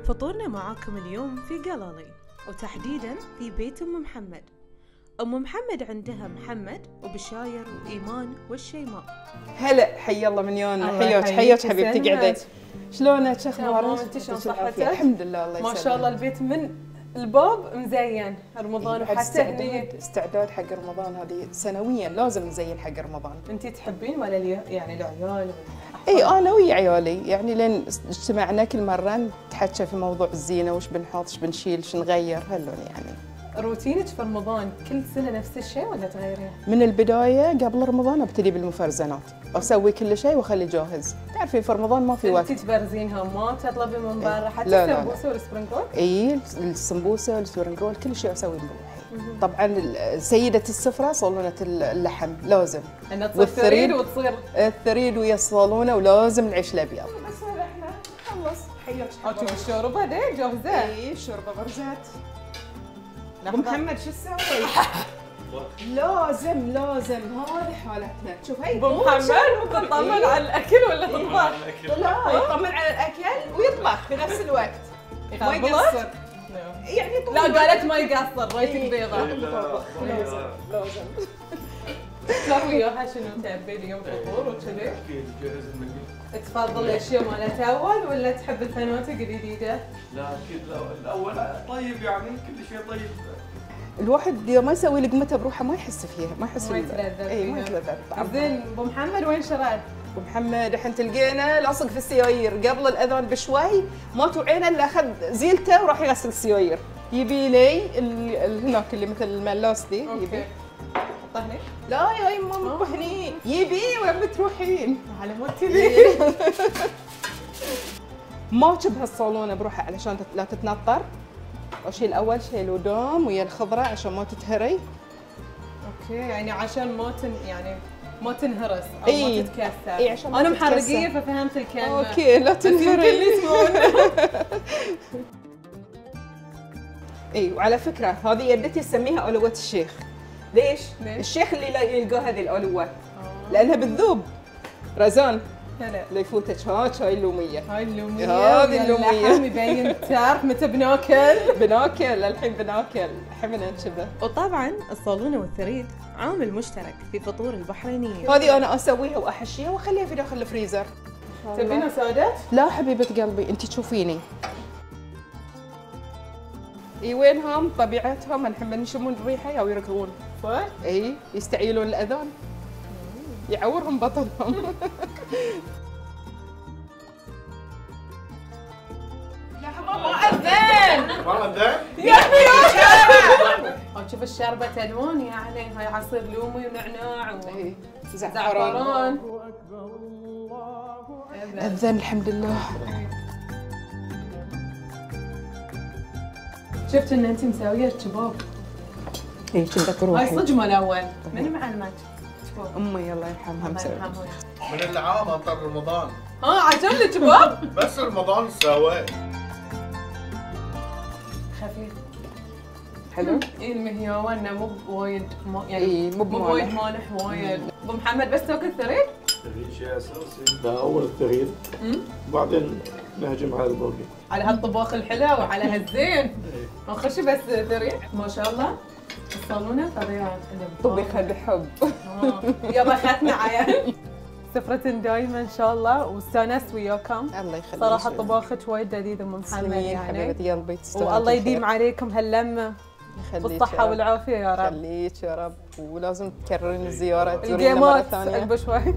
فطورنا معاكم اليوم في قلالي، وتحديدا في بيت أم محمد. أم محمد عندها محمد وبشاير وإيمان والشيماء. هلا، حي الله من يونا. حياك حبيبتي، قعدي. شلونك؟ اخبارك؟ انت شلون صحتك؟ الحمد لله، الله يسلمك. ما شاء الله البيت من الباب مزين رمضان، وحتى هني استعداد حق رمضان. هذه سنويا لازم نزين حق رمضان. انت تحبين ولا يعني العيال؟ اي انا ويا عيالي، يعني لين اجتمعنا كل مره نتحكى في موضوع الزينه، وش بنحط، وش بنشيل، وش نغير، هلون يعني. روتينك في رمضان كل سنه نفس الشيء ولا تغيرين؟ من البدايه قبل رمضان ابتدي بالمفرزنات، اسوي كل شيء واخليه جاهز. تعرفين في رمضان ما في وقت. انت تبرزينها، ما تطلبي من برا حتى السمبوسه والسبرينج رول؟ اي السمبوسه والسبرينج رول كل شيء اسوي بروحي. طبعا سيده السفره صالونه اللحم لازم، انها تصير ثريد وتصير الثريد ويا الصالونه، ولازم العيش الابيض. بس هذا احنا خلص. حياك. شوفي الشوربه دي جاهزه. اي الشوربه برزت. ابو محمد شو تسوي؟ لازم هذه حالتنا. شوف هي ابو محمد ممكن تطمن على الاكل ولا تطبخ؟ لا، يطمن على الاكل ويطبخ في نفس الوقت. ما يقصر يعني. لا قالت ما يقصر، ريتك بيضة. لازم تسوي وياها شنو تعبي لي يوم فطور وكذي؟ اكيد جهز المنيو. تفضل الاشياء مالت اول ولا تحب الفنوتة الجديدة؟ لا اكيد الاول طيب، يعني كل شيء طيب. الواحد يوم ما يسوي لقمته بروحه ما يحس فيها، ما يحس ما يتلذذ. اي ما يتلذذ. زين ابو محمد وين شراد؟ ابو محمد الحين تلقينا لاصق في السيايير قبل الاذان بشوي، ما توعينا الا اخذ زيلته وراح يغسل السيايير. يبي لي هناك اللي مثل الملاس دي. يبي حطه هني؟ لا يا يما مو هني. يبي وين بتروحين؟ على مود كذي. ما تشبه الصالونه بروحه علشان لا تتنطر. اشيل اول شيء الودوم ويا الخضره عشان ما تتهري. اوكي، يعني عشان ما تنهرس او إيه. ما تتكسر. اي عشان انا محرقيه ففهمت الكلمه. اوكي لا تنهري. اي وعلى فكره هذه يدتي اسميها علوه الشيخ. ليش؟ الشيخ اللي يلقى هذه العلوه لانها بتذوب. رزان هلا اللي يفوتك هاي اللوميه. هاي اللوميه. هذه اللوميه. اللحم يبين. تعرف متى بناكل؟ بناكل الحين، بناكل الحين ننشبه. وطبعا الصالونة والثريد عامل مشترك في فطور البحرينية. هذه انا اسويها واحشيها واخليها في داخل الفريزر. تبينها سوداء؟ لا حبيبه قلبي، انت تشوفيني. اي وينهم طبيعتهم؟ الحين يشمون الريحه او يركضون. صح؟ اي يستعيلون الاذان، يعورهم بطنهم. ما أذن. ما أذن؟ يا أخي شوف الشربة ألوان، يعني هاي عصير لومي ونعناع زعفران. أذن الحمد لله. شفت ان انت مساويه كباب. اي كنت روحي. هاي صدق مال اول. من معلمك؟ امي الله يرحمها مسويه. من العام انطر رمضان. عجبني كباب؟ بس رمضان سواه. خفيف. حلو؟ اي المهيوه انه مو بوايد يعني اي مو بوايد مالح وايد. ابو محمد بس تاكل ثريد؟ الثريد شيء اساسي. ده اول الثريد. بعدين نهجم على الباقي. على هالطباخ الحلو وعلى هالزين. ما نخش بس ثريد. ما شاء الله الصالونه طبيعه. طبيخه بحب. يلا ختنا عيال. سفرة دايما ان شاء الله، واستانست وياكم. الله يخليك. صراحه طباخك وايد لذيذ ام محمد يعني. حبيبه قلبي تستاهل. والله يديم عليكم هاللمه بالصحه والعافيه يا رب. يخليك يا رب، ولازم تكررين الزياره تزورينا الجيمات مره ثانيه. بشوي.